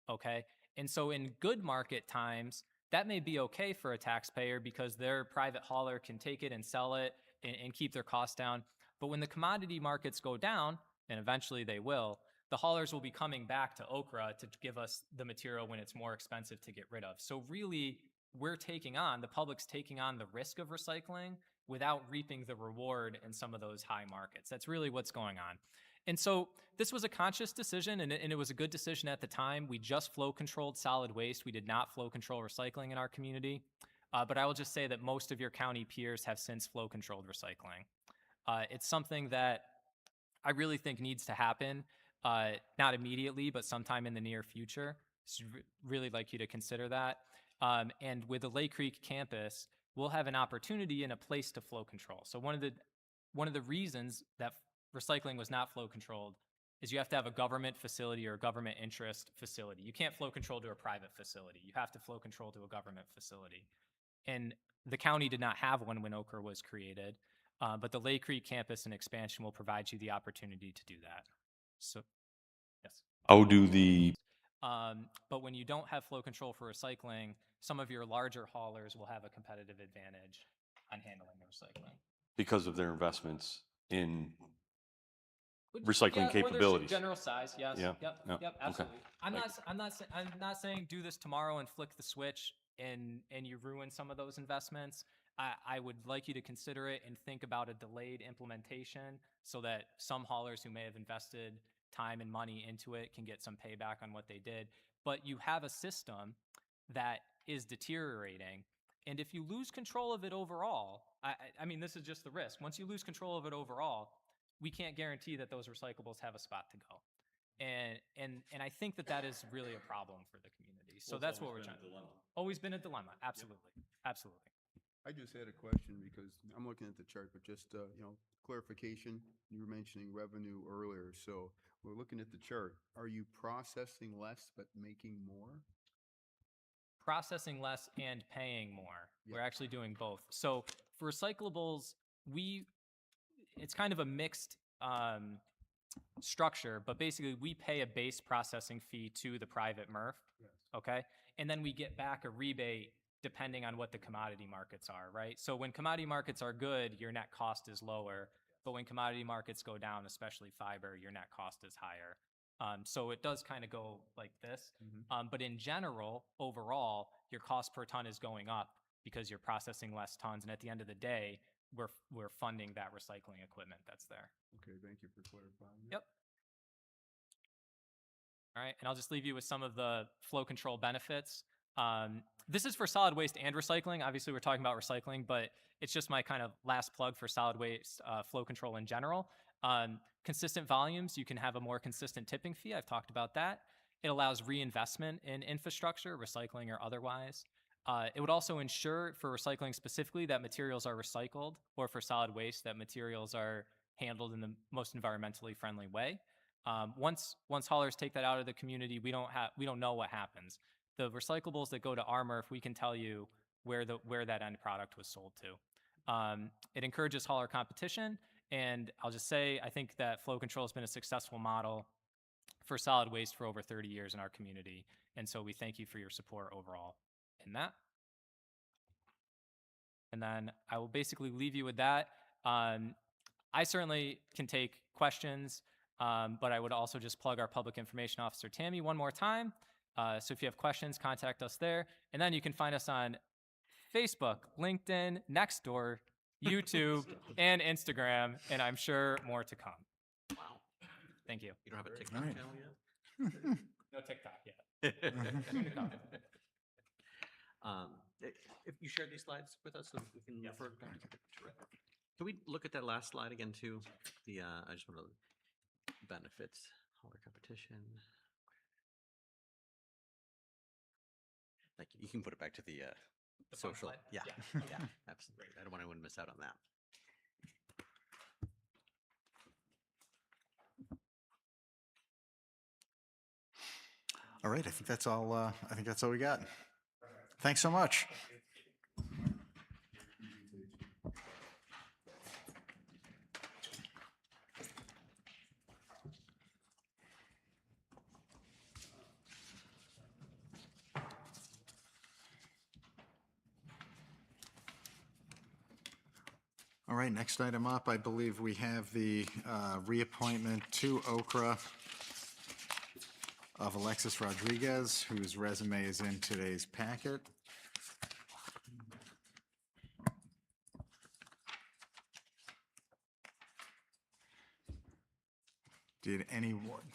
okay? And so in good market times, that may be okay for a taxpayer because their private hauler can take it and sell it and keep their costs down. But when the commodity markets go down, and eventually they will, the haulers will be coming back to Okra to give us the material when it's more expensive to get rid of. So really, the public's taking on the risk of recycling without reaping the reward in some of those high markets. That's really what's going on. And so this was a conscious decision, and it was a good decision at the time. We just flow controlled solid waste. We did not flow control recycling in our community. But I will just say that most of your county peers have since flow controlled recycling. It's something that I really think needs to happen, not immediately, but sometime in the near future. So really like you to consider that. And with the Lake Creek campus, we'll have an opportunity and a place to flow control. So one of the reasons that recycling was not flow controlled is you have to have a government facility or a government interest facility. You can't flow control to a private facility. You have to flow control to a government facility. And the county did not have one when Okra was created, but the Lake Creek campus and expansion will provide you the opportunity to do that. So, yes. How do the, But when you don't have flow control for recycling, some of your larger haulers will have a competitive advantage on handling the recycling. because of their investments in Would- recycling yeah, or their capabilities? general size, yes. Yeah, Yep. yeah, Yep. okay. Absolutely. I'm Thank not. I'm not saying do this tomorrow and flick the switch and you ruin some of those investments. I would like you to consider it and think about a delayed implementation so that some haulers who may have invested time and money into it can get some payback on what they did. But you have a system that is deteriorating. And if you lose control of it overall, I mean, this is just the risk. Once you lose control of it overall, we can't guarantee that those recyclables have a spot to go. And I think that is really a problem for the community. So that's what we're trying to do. Always been a dilemma. Absolutely. Absolutely. I just had a question because I'm looking at the chart, but just, clarification. You were mentioning revenue earlier, so we're looking at the chart. Are you processing less but making more? Processing less and paying more. Yeah. We're actually doing both. So for recyclables, it's kind of a mixed structure, but basically we pay a base processing fee to the private MRF, Yes. okay? And then we get back a rebate depending on what the commodity markets are, right? So when commodity markets are good, your net cost is lower, but when commodity markets go down, especially fiber, your net cost is higher. So it does kind of go like this. But in general, overall, your cost per ton is going up because you're processing less tons. And at the end of the day, we're funding that recycling equipment that's there. Okay, thank you for clarifying. that. Yep. All right, and I'll just leave you with some of the flow control benefits. This is for solid waste and recycling. Obviously, we're talking about recycling, but it's just my kind of last plug for solid waste flow control in general. Consistent volumes, you can have a more consistent tipping fee. I've talked about that. It allows reinvestment in infrastructure, recycling or otherwise. It would also ensure for recycling specifically that materials are recycled, or for solid waste that materials are handled in the most environmentally friendly way. Once haulers take that out of the community, we don't know what happens. The recyclables that go to our MRF, we can tell you where that end product was sold to. It encourages hauler competition, and I'll just say I think that flow control has been a successful model for solid waste for over 30 years in our community, and so we thank you for your support overall in that. And then I will basically leave you with that. I certainly can take questions, but I would also just plug our public information officer, Tammy, one more time. So if you have questions, contact us there. And then you can find us on Facebook, LinkedIn, Nextdoor, YouTube, and Instagram, and I'm sure more to come. Wow. Thank you. You don't have a TikTok Right. channel yet? No TikTok yet. If you share these slides with us, so we can refer back to it. Terrific. Can we look at that last slide again too? I just want to benefits, hauler competition. Thank you. You can put it back to the fun social. slide? Yeah, Yeah. yeah, absolutely. I don't want anyone to miss out on that. All right, I think that's all we got. Thanks so much. All right, next item up, I believe we have the reappointment to Okra of Alexis Rodriguez, whose resume is in today's packet. Did anyone?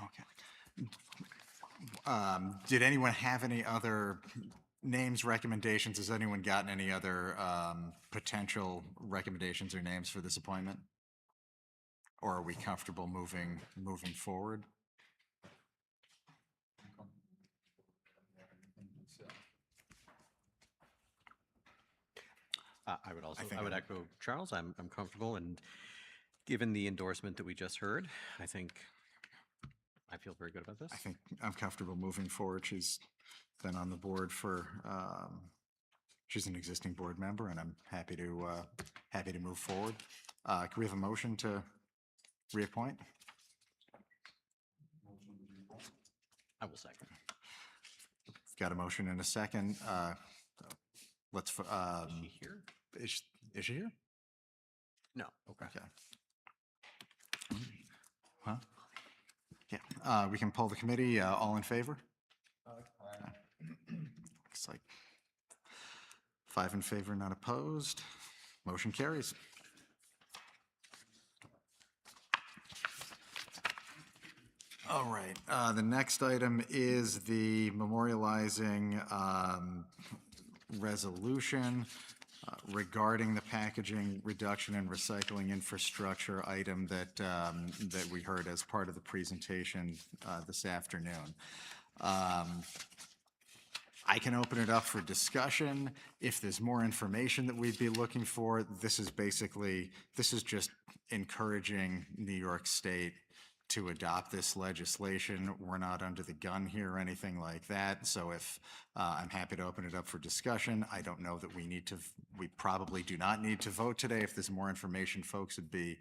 Okay. Did anyone have any other names, recommendations? Has anyone gotten any other potential recommendations or names for this appointment? Or are we comfortable moving forward? I would also, think I would I- echo Charles. I'm comfortable, and given the endorsement that we just heard, I think I feel very good about this. I think I'm comfortable moving forward. She's been on the board for, she's an existing board member, and I'm happy to move forward. Can we have a motion to reappoint? I will second. Got a motion and a second. Let's, Is she here? is she here? No. Okay. Okay. Huh? Yeah, we can poll the committee. All in favor? Looks like 5 in favor, none opposed. Motion carries. All right, the next item is the memorializing resolution regarding the packaging reduction and recycling infrastructure item that, that we heard as part of the presentation this afternoon. I can open it up for discussion. If there's more information that we'd be looking for, this is just encouraging New York State to adopt this legislation. We're not under the gun here or anything like that. So if, I'm happy to open it up for discussion. I don't know that we probably do not need to vote today. If there's more information folks would be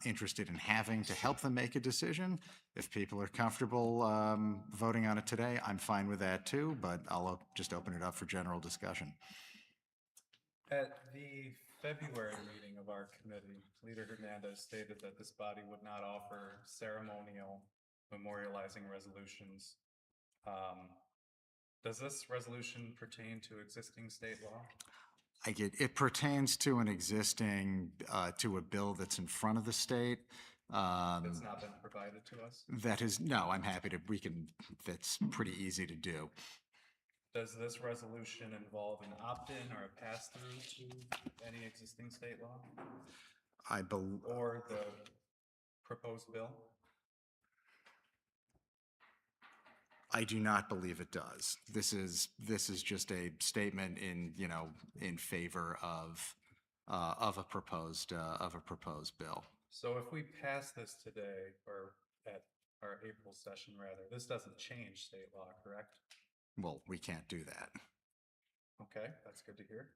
interested in having to help them make a decision. If people are comfortable voting on it today, I'm fine with that too, but I'll just open it up for general discussion. At the February meeting of our committee, Leader Hernandez stated that this body would not offer ceremonial memorializing resolutions. Does this resolution pertain to existing state law? It pertains to an existing, to a bill that's in front of the state. It's not been provided to us? That is, no, I'm happy to, that's pretty easy to do. Does this resolution involve an opt-in or a pass-through to any existing state law or the proposed bill? I do not believe it does. This is just a statement in favor of a proposed bill. So if we pass this today, or at our April session rather, this doesn't change state law, correct? Well, we can't do that. Okay, that's good to hear.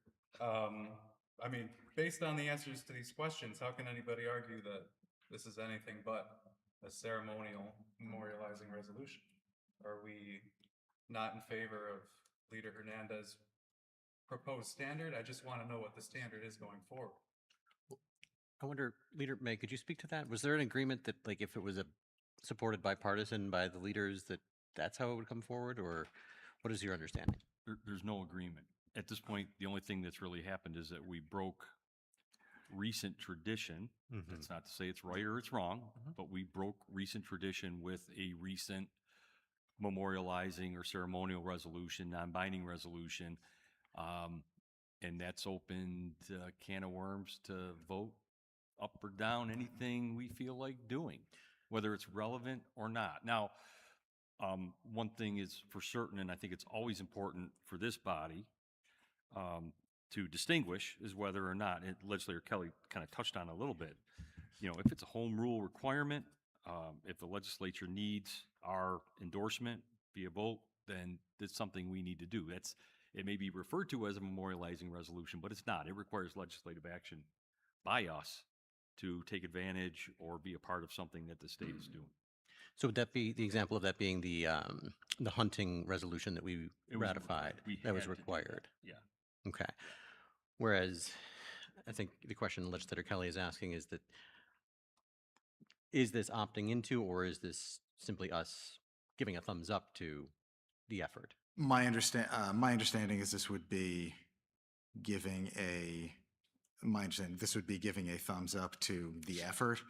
I mean, based on the answers to these questions, how can anybody argue that this is anything but a ceremonial memorializing resolution? Are we not in favor of Leader Hernandez's proposed standard? I just want to know what the standard is going forward. I wonder, Leader May, could you speak to that? Was there an agreement that, like, if it was supported bipartisan by the leaders, that's how it would come forward, or what is your understanding? There's no agreement. At this point, the only thing that's really happened is that we broke recent tradition. That's not to say it's right or it's wrong, but we broke recent tradition with a recent memorializing or ceremonial resolution, non-binding resolution. And that's opened a can of worms to vote up or down anything we feel like doing, whether it's relevant or not. Now, one thing is for certain, and I think it's always important for this body to distinguish, is whether or not, and Legislator Kelly kind of touched on a little bit, if it's a home rule requirement, if the legislature needs our endorsement via vote, then it's something we need to do. It may be referred to as a memorializing resolution, but it's not. It requires legislative action by us to take advantage or be a part of something that the state is doing. So would that be the example of that being the hunting resolution that we ratified? That was required. Yeah. Okay. Whereas I think the question Legislator Kelly is asking is that, is this opting into, or is this simply us giving a thumbs up to the effort? My understanding is this would be giving a thumbs up to the effort.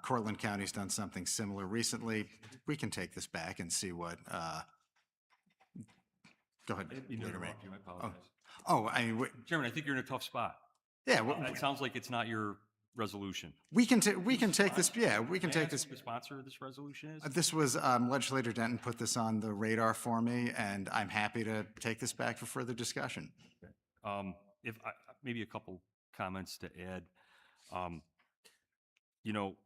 Cortland County's done something similar recently. We can take this back and see what, go ahead. You Leader May. I apologize. Chairman, I think you're in a tough spot. Yeah, It sounds like it's not your resolution. we can take this, yeah, we can May I take ask this. who the sponsor of this resolution is? This was, Legislator Denton put this on the radar for me, and I'm happy to take this back for further discussion. maybe a couple comments to add. You know,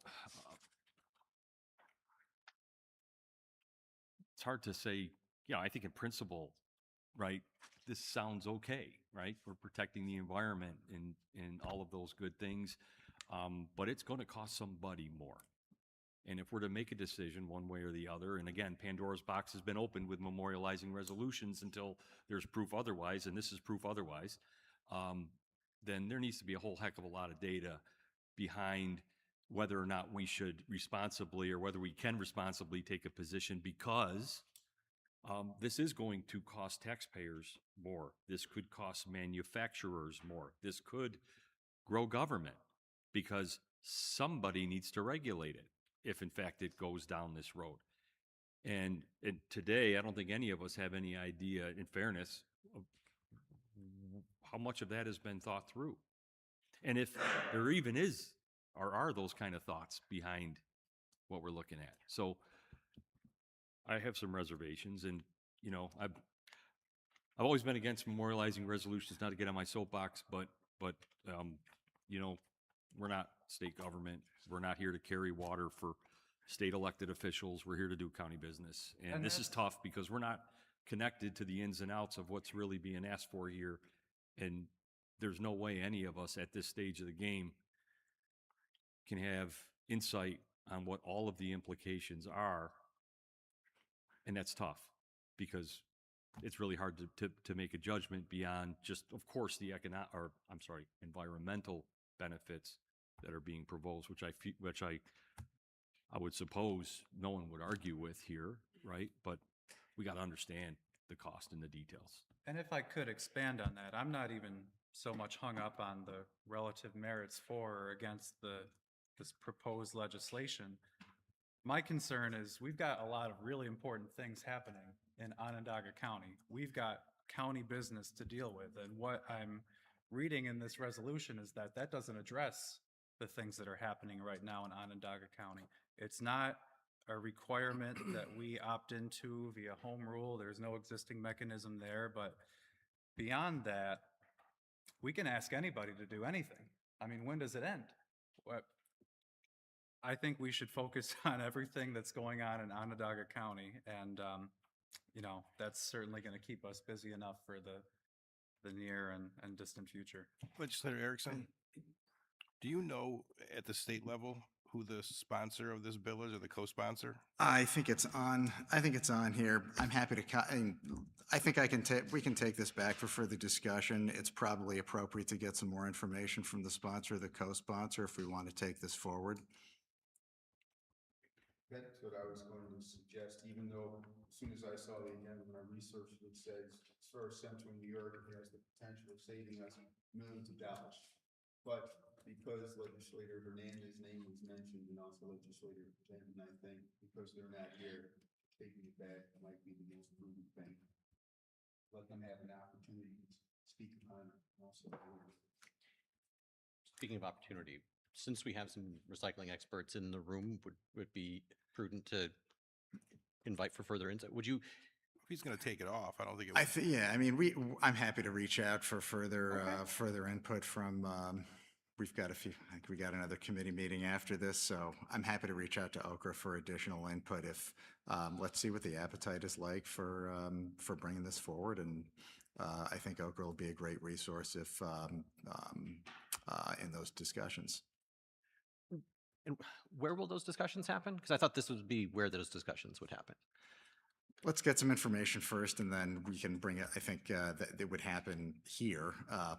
it's hard to say, I think in principle, right, this sounds okay, right? We're protecting the environment and all of those good things, but it's going to cost somebody more. And if we're to make a decision one way or the other, and again, Pandora's box has been opened with memorializing resolutions until there's proof otherwise, and this is proof otherwise, then there needs to be a whole heck of a lot of data behind whether or not we should responsibly or whether we can responsibly take a position, because this is going to cost taxpayers more. This could cost manufacturers more. This could grow government because somebody needs to regulate it if in fact it goes down this road. And today, I don't think any of us have any idea, in fairness, of how much of that has been thought through. And if there even is or are those kind of thoughts behind what we're looking at. So I have some reservations, and I've always been against memorializing resolutions, not to get on my soapbox, but we're not state government. We're not here to carry water for state elected officials. We're here to do county business. And this is tough because we're not connected to the ins and outs of what's really being asked for here. And there's no way any of us at this stage of the game can have insight on what all of the implications are. And that's tough because it's really hard to make a judgment beyond just, of course, the environmental benefits that are being proposed, which I would suppose no one would argue with here, right? But we got to understand the cost and the details. And if I could expand on that, I'm not even so much hung up on the relative merits for or against this proposed legislation. My concern is we've got a lot of really important things happening in Onondaga County. We've got county business to deal with. And what I'm reading in this resolution is that doesn't address the things that are happening right now in Onondaga County. It's not a requirement that we opt into via home rule. There's no existing mechanism there. But beyond that, we can ask anybody to do anything. I mean, when does it end? I think we should focus on everything that's going on in Onondaga County, and that's certainly going to keep us busy enough for the near and distant future. Legislator Eriksen, do you know at the state level who the sponsor of this bill is, or the co-sponsor? I think it's on here. I'm happy to, I think we can take this back for further discussion. It's probably appropriate to get some more information from the sponsor or the co-sponsor if we want to take this forward. That's what I was going to suggest, even though as soon as I saw the agenda, when I researched it, says as far as central New York, it has the potential of saving us millions of dollars. But because Legislator Hernandez's name was mentioned and also Legislator Denton, I think because they're not here, taking it back might be the most prudent thing. Let them have an opportunity to speak upon it also. Speaking of opportunity, since we have some recycling experts in the room, would it be prudent to invite for further insight? Would you? If he's going to take it off, I don't think it would. Yeah, I mean, I'm happy to reach out for further further input from. We've got I think we got another committee meeting after this, so I'm happy to reach out to Okra for additional input. If let's see what the appetite is like for bringing this forward, and I think Okra will be a great resource if in those discussions. And where will those discussions happen? Because I thought this would be where those discussions would happen. Let's get some information first, and then we can bring it. I think that it would happen here,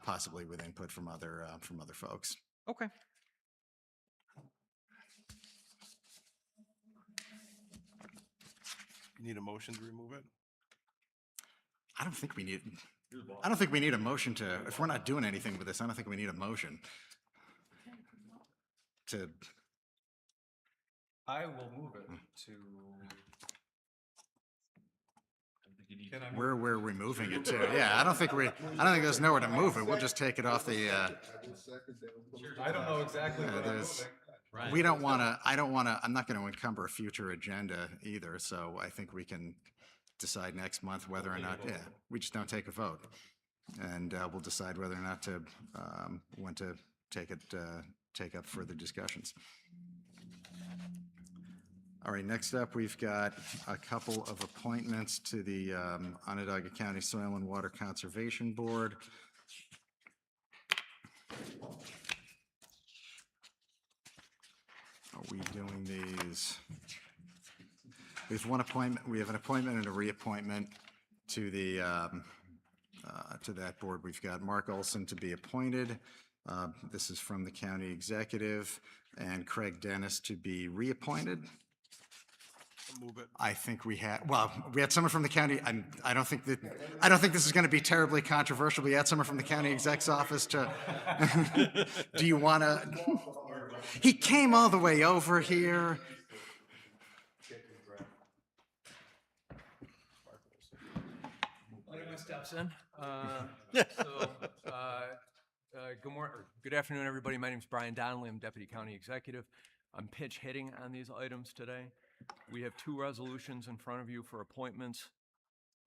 possibly with input from other folks. Okay. You need a motion to remove it? I don't think we need a motion to. If we're not doing anything with this, I don't think we need a motion to. I will move it to. Where we're removing it to? Yeah, I don't think there's nowhere to move it. We'll just take it off the. I don't know exactly what I'm moving. Right. We don't want to. I don't want to. I'm not going to encumber a future agenda either. So I think we can decide next month whether or not. Yeah, we just don't take a vote. And we'll decide whether or not to, when to take up further discussions. All right, next up, we've got a couple of appointments to the Onondaga County Soil and Water Conservation Board. Are we doing these? We have one appointment, we have an appointment and a reappointment to the, to that board. We've got Mark Olson to be appointed. This is from the county executive, and Craig Dennis to be reappointed. Move it. I think we had, well, we had someone from the county, I don't think this is going to be terribly controversial. We had someone from the county exec's office to, do you want to? He came all the way over here. Anyone steps in. Good afternoon, everybody. My name is Brian Donnelly. I'm Deputy County Executive. I'm pitch hitting on these items today. We have two resolutions in front of you for appointments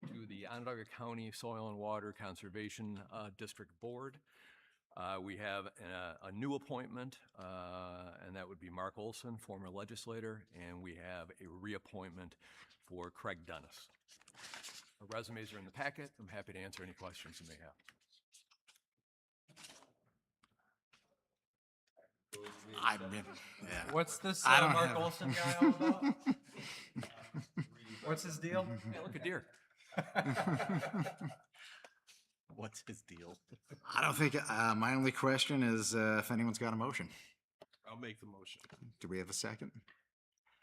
to the Onondaga County Soil and Water Conservation District Board. We have a new appointment, and that would be Mark Olson, former legislator, and we have a reappointment for Craig Dennis. Our resumes are in the packet. I'm happy to answer any questions you may have. I mean, yeah. What's this I don't Mark have- Olson guy all about? What's his deal? Hey, look, a deer. What's his deal? I don't think, my only question is if anyone's got a motion. I'll make the motion. Do we have a second?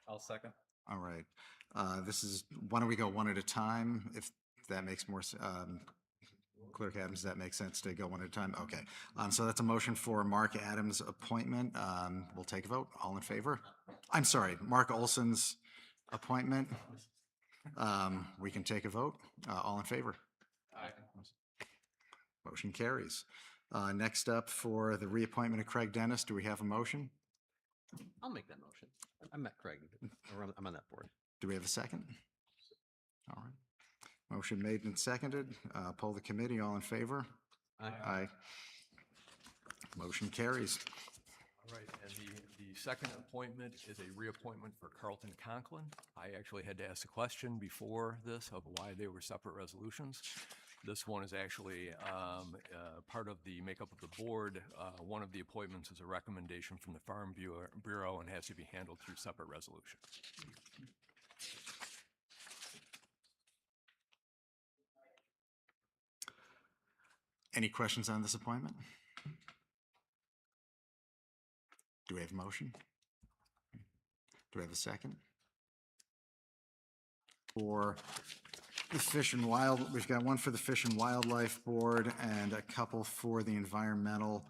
I'll second. All right. This is, why don't we go one at a time, if that makes more, Clerk Adams, does that make sense to go one at a time? Okay. So that's a motion for Mark Adams' appointment. We'll take a vote. All in favor? I'm sorry, Mark Olson's appointment. We can take a vote. All in favor? Aye. Motion carries. Next up, for the reappointment of Craig Dennis, do we have a motion? I'll make that motion. I met Craig, or I'm on that board. Do we have a second? All right. Motion made and seconded. Poll the committee. All in favor? Aye. Aye. Motion carries. All right, and the second appointment is a reappointment for Carlton Conklin. I actually had to ask a question before this of why they were separate resolutions. This one is actually part of the makeup of the board. One of the appointments is a recommendation from the Farm Bureau and has to be handled through separate resolution. Any questions on this appointment? Do we have a motion? Do we have a second? For the Fish and Wild, we've got one for the Fish and Wildlife Board and a couple for the Environmental,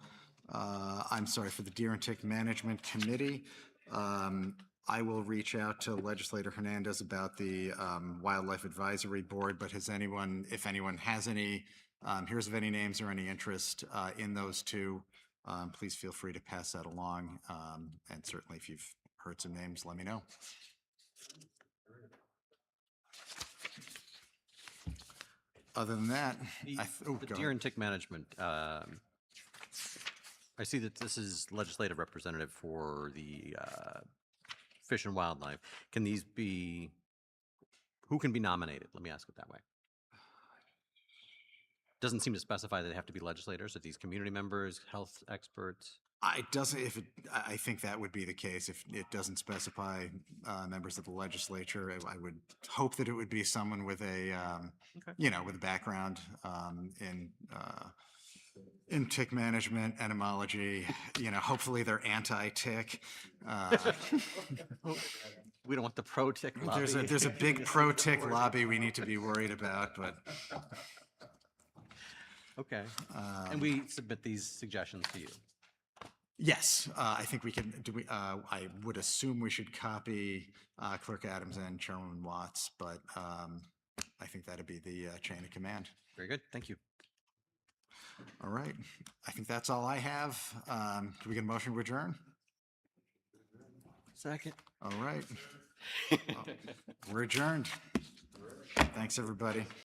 for the Deer and Tick Management Committee. I will reach out to Legislator Hernandez about the Wildlife Advisory Board, but if anyone has any, here's of any names or any interest in those two, please feel free to pass that along. And certainly if you've heard some names, let me know. Other than that, The go Deer ahead. and Tick Management, I see that this is legislative representative for the Fish and Wildlife. Can these be, who can be nominated? Let me ask it that way. Doesn't seem to specify that they have to be legislators. Are these community members, health experts? I think that would be the case. If it doesn't specify members of the legislature, I would hope that it would be someone with a, with a background in tick management, entomology, hopefully they're anti-tick. We don't want the pro-tick lobby. There's a big pro-tick lobby we need to be worried about, but. Okay. And we submit these suggestions to you. Yes, I think we can, I would assume we should copy Clerk Adams and Chairwoman Watts, but I think that'd be the chain of command. Very good. Thank you. All right, I think that's all I have. Do we get a motion to adjourn? Second. All right. We're adjourned. Thanks, everybody.